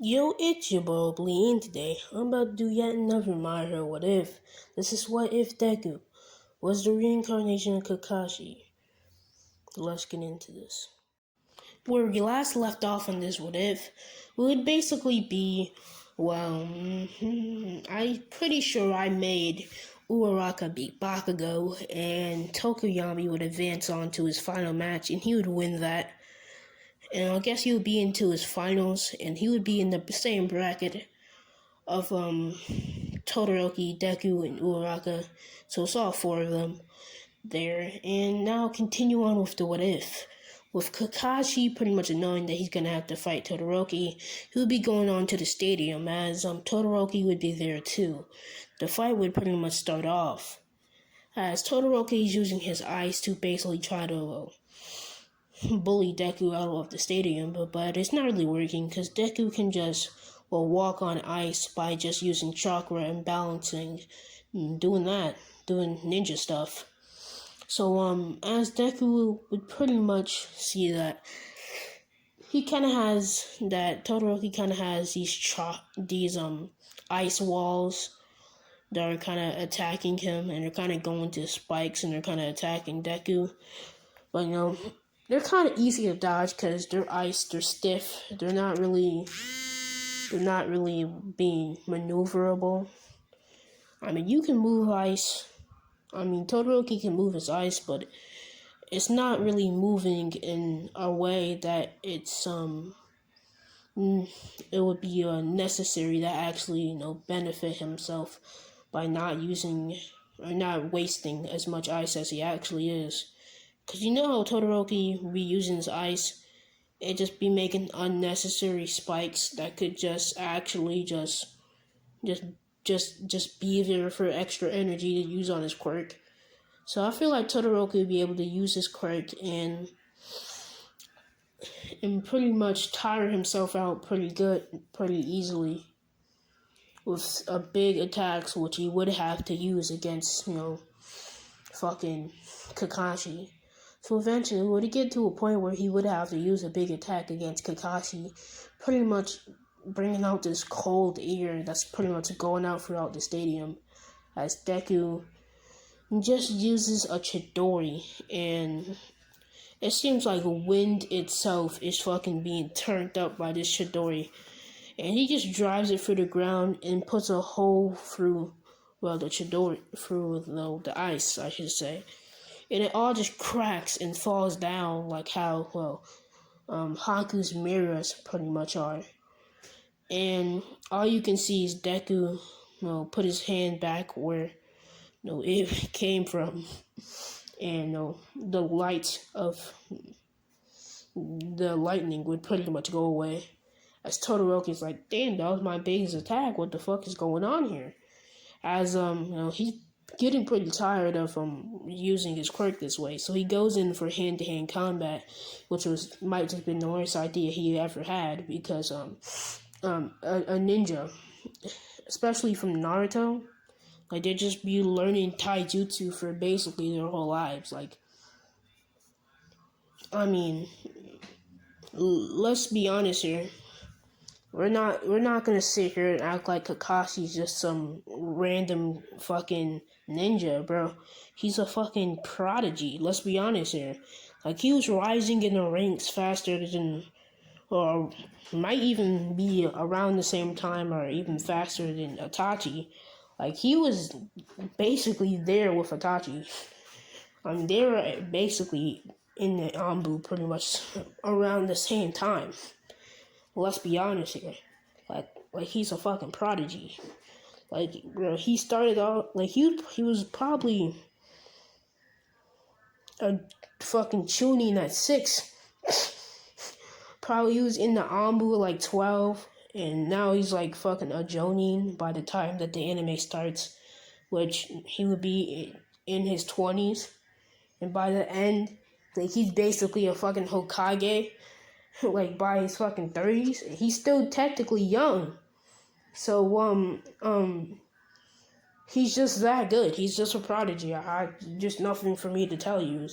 Yo, it's your boy Blee, and today I'm about to do yet another My Hero What If. This is What If Deku was the reincarnation of Kakashi. Let's get into this. Where we last left off on this What If would basically be, I'm pretty sure I made Uraraka beat Bakugo, and Tokoyami would advance on to his final match, and he would win that. And I guess he would be into his finals, and he would be in the same bracket of Todoroki, Deku, and Uraraka. So it's all four of them there. And now continue on with the what if. With Kakashi pretty much knowing that he's gonna have to fight Todoroki, he would be going on to the stadium as Todoroki would be there too. The fight would pretty much start off as Todoroki is using his eyes to basically try to bully Deku out of the stadium, but it's not really working because Deku can just walk on ice by just using chakra and balancing, and doing ninja stuff. So as Deku would pretty much see that Todoroki kind of has these ice walls that are kind of attacking him, and they're kind of going to spikes, and they're kind of attacking Deku. But they're kind of easy to dodge because they're ice, they're stiff, they're not really being maneuverable. I mean, you can move ice. I mean, Todoroki can move his ice, but it's not really moving in a way that it would be necessary to actually benefit himself by not using or not wasting as much ice as he actually is. Because you know how Todoroki be using his ice, it just be making unnecessary spikes that could just actually just be there for extra energy to use on his quirk. So I feel like Todoroki would be able to use his quirk and pretty much tire himself out pretty easily with a big attacks, which he would have to use against, fucking Kakashi. So eventually, would it get to a point where he would have to use a big attack against Kakashi, pretty much bringing out this cold air that's pretty much going out throughout the stadium, as Deku just uses a Chidori, and it seems like wind itself is fucking being turned up by this Chidori, and he just drives it through the ground and puts a hole through, the Chidori, through the ice, I should say. And it all just cracks and falls down like how, Haku's mirrors pretty much are. And all you can see is Deku, put his hand back where, it came from. And, the light of the lightning would pretty much go away. As Todoroki's like, damn, that was my biggest attack. What the fuck is going on here? As, he's getting pretty tired of using his quirk this way, so he goes in for hand-to-hand combat, which might have been the worst idea he ever had, because a ninja, especially from Naruto, like, they just be learning taijutsu for basically their whole lives. Like, I mean, let's be honest here. We're not gonna sit here and act like Kakashi's just some random fucking ninja, bro. He's a fucking prodigy. Let's be honest here. Like, he was rising in the ranks faster than, or might even be around the same time or even faster than Itachi. Like, he was basically there with Itachi. I mean, they were basically in the Ambu pretty much around the same time. Let's be honest here. Like he's a fucking prodigy. Like, bro, he started out, like, he was probably a fucking Chunin at 6. Probably he was in the Ambu at like 12, and now he's like fucking a Jonin by the time that the anime starts, which he would be in his 20s, and by the end, like, he's basically a fucking Hokage. Like, by his fucking 30s, he's still technically young. So, he's just that good. He's just a prodigy. Just nothing for me to tell you.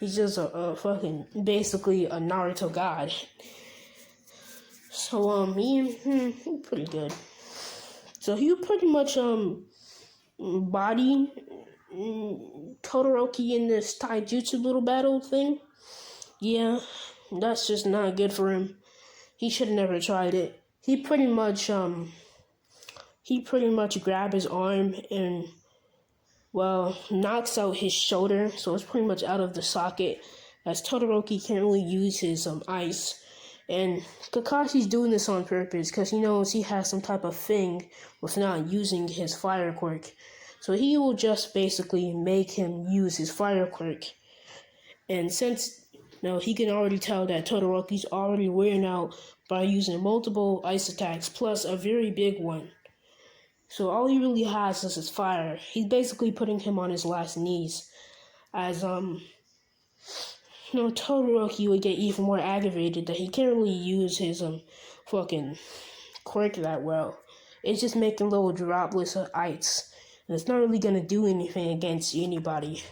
He's just a fucking, basically a Naruto god. So he pretty good. So he pretty much body Todoroki in this taijutsu little battle thing. Yeah, that's just not good for him. He should have never tried it. He pretty much grabbed his arm and knocks out his shoulder, so it's pretty much out of the socket. As Todoroki can't really use his ice, and Kakashi's doing this on purpose because he knows he has some type of thing with not using his fire quirk. So he will just basically make him use his fire quirk. And since he can already tell that Todoroki's already wearing out by using multiple ice attacks plus a very big one. So all he really has is his fire. He's basically putting him on his last knees. As Todoroki would get even more aggravated that he can't really use his fucking quirk that well. It's just making little droplets of ice. And it's not really gonna do anything against anybody.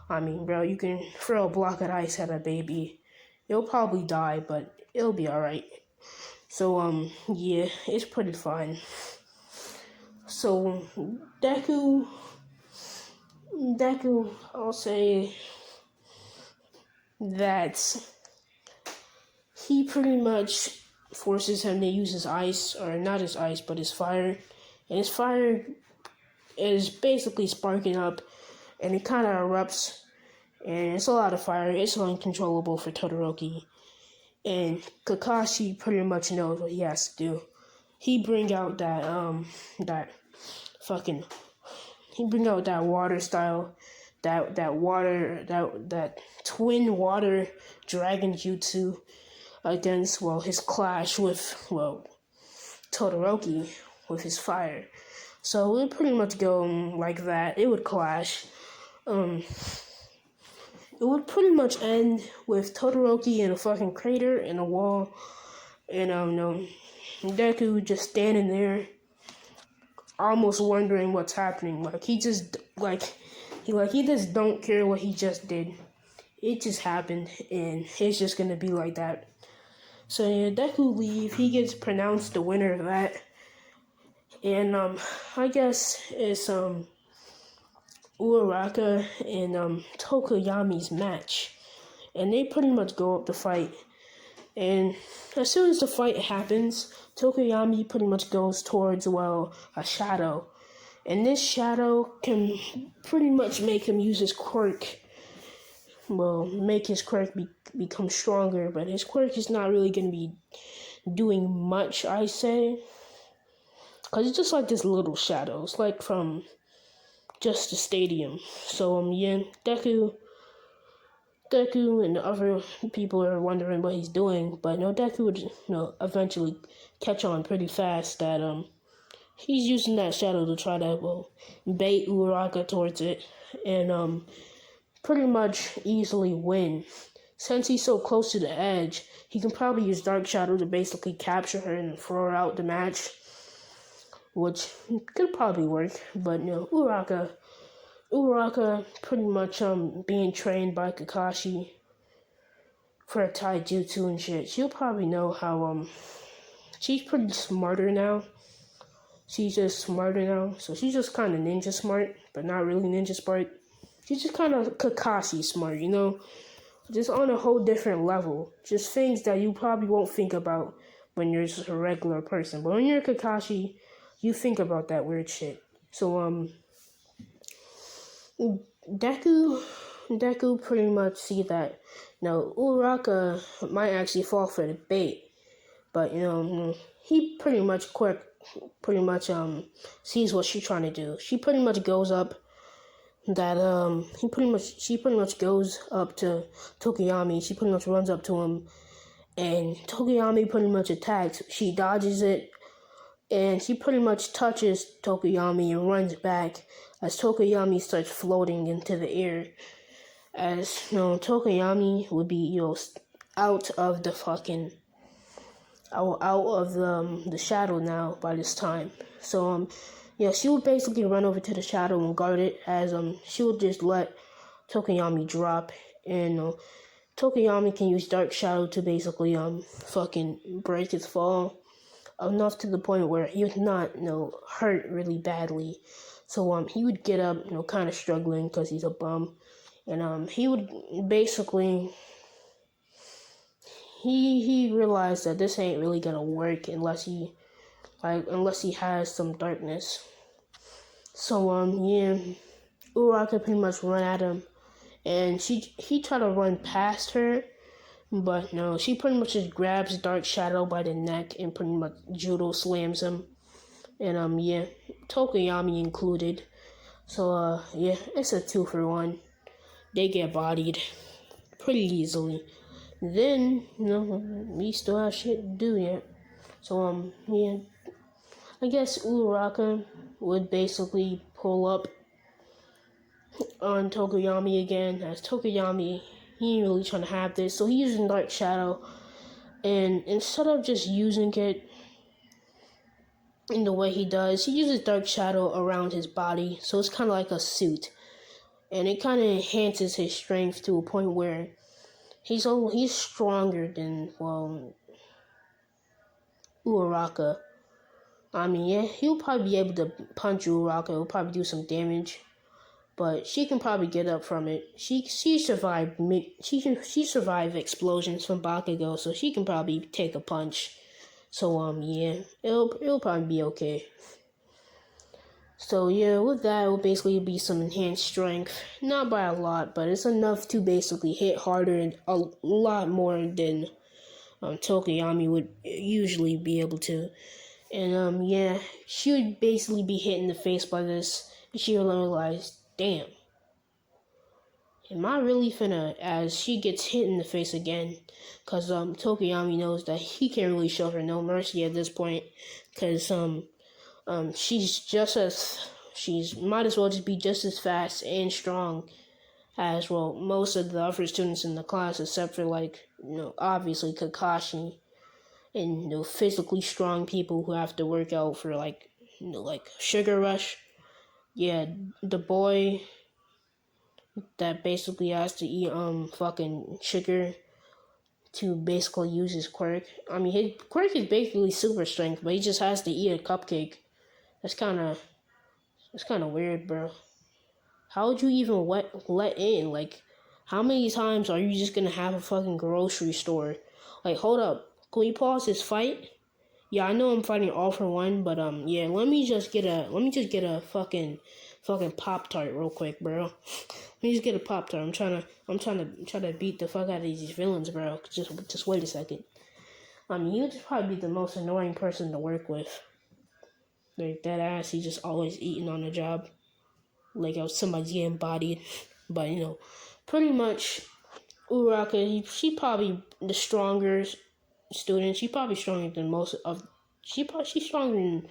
I mean, bro, you can throw a block of ice at a baby. It'll probably die, but it'll be alright. So, yeah, it's pretty fine. So, Deku, I'll say that he pretty much forces him to use his ice, or not his ice, but his fire. And his fire is basically sparking up, and it kind of erupts. And it's a lot of fire. It's uncontrollable for Todoroki. And Kakashi pretty much knows what he has to do. He bring out that water style, that twin water dragon jutsu against his clash with Todoroki with his fire. So it would pretty much go like that. It would clash. It would pretty much end with Todoroki in a fucking crater in a wall, and Deku just standing there, almost wondering what's happening. He just don't care what he just did. It just happened, and it's just gonna be like that. So yeah, Deku leave. He gets pronounced the winner of that, and I guess it's Uraraka and Tokoyami's match, and they pretty much go up to fight. And as soon as the fight happens, Tokoyami pretty much goes towards a shadow, and this shadow can pretty much make him use his quirk. Make his quirk become stronger, but his quirk is not really gonna be doing much, I say, cause it's just like this little shadow. It's like from just the stadium. So yeah, Deku and the other people are wondering what he's doing, but Deku would eventually catch on pretty fast that he's using that shadow to try to bait Uraraka towards it, and pretty much easily win. Since he's so close to the edge, he can probably use Dark Shadow to basically capture her and throw her out the match, which could probably work. But Uraraka pretty much being trained by Kakashi for a taijutsu and shit. She'll probably know how she's pretty smarter now. She's just smarter now, so she's just kind of ninja smart, but not really ninja smart. She's just kind of Kakashi smart, just on a whole different level. Just things that you probably won't think about when you're just a regular person, but when you're Kakashi, you think about that weird shit. So Deku pretty much see that Uraraka might actually fall for the bait, but he pretty much sees what she's trying to do. She pretty much goes up she pretty much goes up to Tokoyami. She pretty much runs up to him, and Tokoyami pretty much attacks. She dodges it, and she pretty much touches Tokoyami and runs back as Tokoyami starts floating into the air. As Tokoyami would be out of the shadow now by this time. So she would basically run over to the shadow and guard it, as she would just let Tokoyami drop, and Tokuyami can use Dark Shadow to basically fucking break his fall enough to the point where he would not hurt really badly. So he would get up kind of struggling because he's a bum, and he would basically he realized that this ain't really gonna work unless he has some darkness. So yeah, Uraka pretty much run at him, and he tried to run past her, but no, she pretty much just grabs Dark Shadow by the neck and pretty much judo slams him, and yeah, Tokuyami included. So yeah, it's a 2-for-1. They get bodied pretty easily. Then we still have shit to do yet. So yeah, I guess Uraka would basically pull up on Tokuyami again, as Tokuyami, he ain't really trying to have this, so he's using Dark Shadow, and instead of just using it in the way he does, he uses Dark Shadow around his body, so it's kind of like a suit, and it kind of enhances his strength to a point where he's stronger than, Uraraka. I mean, yeah, he'll probably be able to punch Uraraka, he'll probably do some damage, but she can probably get up from it. She survived she survived explosions from Bakugo, so she can probably take a punch. So yeah, it'll probably be okay. So yeah, with that, it'll basically be some enhanced strength, not by a lot, but it's enough to basically hit harder and a lot more than Tokuyami would usually be able to. And yeah, she would basically be hit in the face by this, and she would realize, damn. Am I really finna, as she gets hit in the face again, because Tokuyami knows that he can't really show her no mercy at this point, because she's might as well just be just as fast and strong as, most of the other students in the class, except for obviously Kakashi and physically strong people who have to work out for like Sugar Rush. Yeah, the boy that basically has to eat fucking sugar to basically use his quirk. I mean, his quirk is basically super strength, but he just has to eat a cupcake. That's kind of weird, bro. How would you even let in? Like, how many times are you just gonna have a fucking grocery store? Like, hold up, can we pause this fight? Yeah, I know I'm fighting all for one, but yeah, let me just get a fucking Pop-Tart real quick, bro. Let me just get a Pop-Tart. I'm trying to beat the fuck out of these villains, bro. Just wait a second. I mean, you'd probably be the most annoying person to work with. Like, that ass, he's just always eating on the job. Like, somebody's getting bodied. But, pretty much, Uraka, she probably the stronger student. She probably stronger than she's stronger than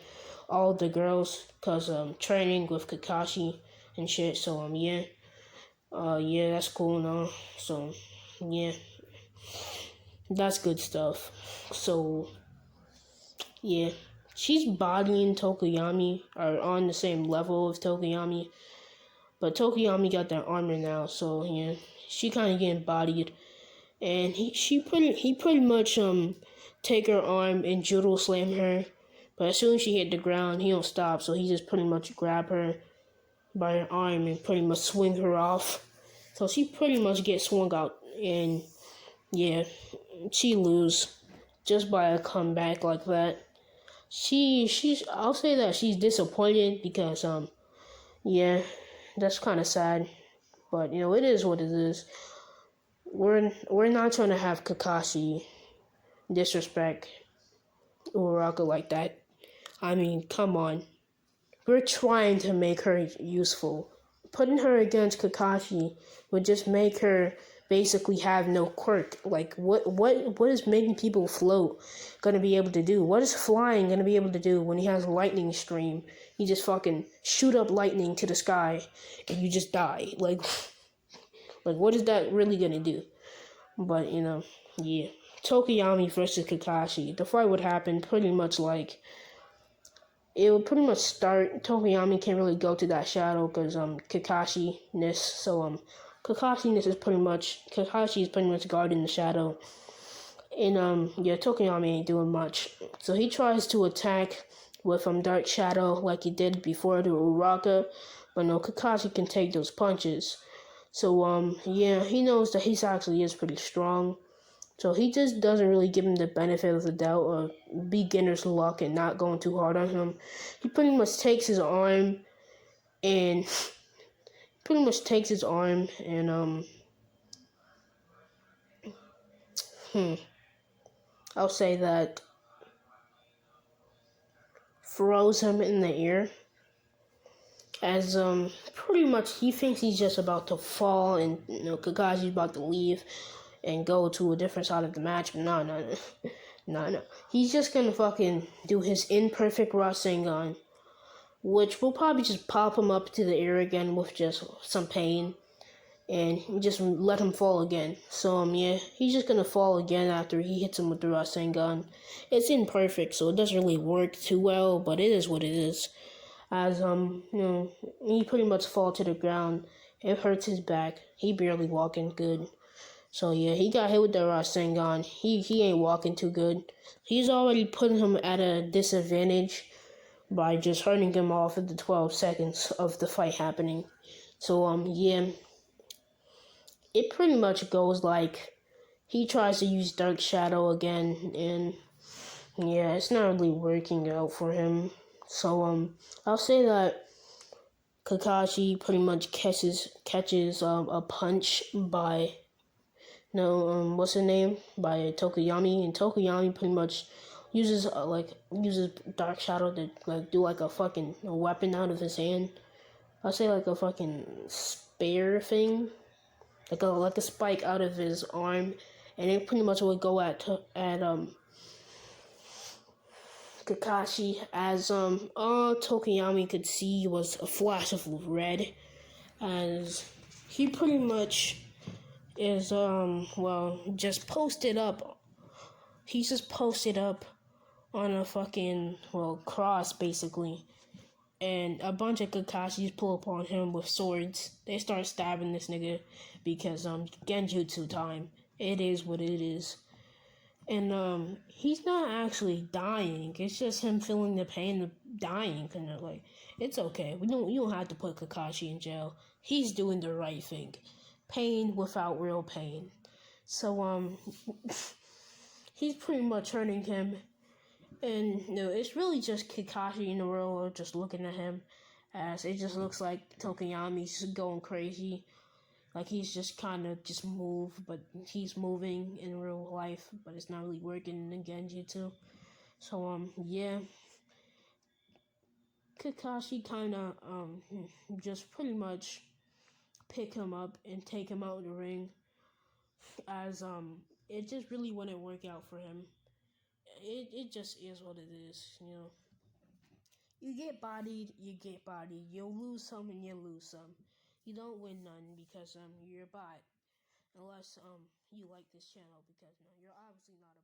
all the girls, because training with Kakashi and shit. So yeah. Yeah, that's cool now. So yeah, that's good stuff. So yeah, she's bodying Tokuyami, or on the same level of Tokuyami, but Tokuyami got that armor now. So yeah, she kind of getting bodied, and he pretty much take her arm and judo slam her. But as soon as she hit the ground, he don't stop, so he just pretty much grab her by her arm and pretty much swing her off. So she pretty much gets swung out, and yeah, she lose just by a comeback like that. I'll say that she's disappointed because yeah, that's kind of sad, but it is what it is. We're not trying to have Kakashi disrespect Uraraka like that. I mean, come on. We're trying to make her useful. Putting her against Kakashi would just make her basically have no quirk. Like, what is making people float gonna be able to do? What is flying gonna be able to do when he has a lightning stream? You just fucking shoot up lightning to the sky and you just die. Like what is that really gonna do? But, yeah. Tokuyami versus Kakashi. The fight would happen pretty much like, it would pretty much start. Tokuyami can't really go to that shadow because Kakashi-ness. So Kakashi is pretty much guarding the shadow. And yeah, Tokiyami ain't doing much. So he tries to attack with Dark Shadow like he did before the Uraka, but no, Kakashi can take those punches. So yeah, he knows that he actually is pretty strong. So he just doesn't really give him the benefit of the doubt or beginner's luck and not going too hard on him. He pretty much takes his arm and I'll say that throws him in the air as pretty much he thinks he's just about to fall and Kakashi's about to leave and go to a different side of the match. But no. He's just gonna fucking do his imperfect Rasengan, which will probably just pop him up to the air again with just some pain and just let him fall again. So yeah, he's just gonna fall again after he hits him with the Rasengan. It's imperfect, so it doesn't really work too well, but it is what it is. As he pretty much fall to the ground. It hurts his back. He barely walking good. So yeah, he got hit with the Rasengan. He ain't walking too good. He's already putting him at a disadvantage by just hurting him off at the 12 seconds of the fight happening. So yeah, it pretty much goes like he tries to use Dark Shadow again, and yeah, it's not really working out for him. So I'll say that Kakashi pretty much catches a punch by what's his name, by Tokoyami, and Tokoyami pretty much uses Dark Shadow to like do like a weapon out of his hand. I'll say like a fucking spear thing, like a spike out of his arm, and it pretty much would go at Kakashi, as all Tokoyami could see was a flash of red, as he pretty much is just posted up. He's just posted up on a fucking cross basically, and a bunch of Kakashis pull upon him with swords. They start stabbing this nigga because genjutsu time. It is what it is. And he's not actually dying. It's just him feeling the pain of dying. Kind of like, it's okay. You don't have to put Kakashi in jail. He's doing the right thing. Pain without real pain. So he's pretty much hurting him, and it's really just Kakashi in the world just looking at him, as it just looks like Tokiyami's going crazy. Like he's just kind of just moved, but he's moving in real life, but it's not really working in Genjutsu. So yeah, Kakashi kind of just pretty much pick him up and take him out of the ring, as it just really wouldn't work out for him. It just is what it is. You get bodied, you'll lose some and you lose some. You don't win none because you're a bot. Unless you like this channel, because you're obviously not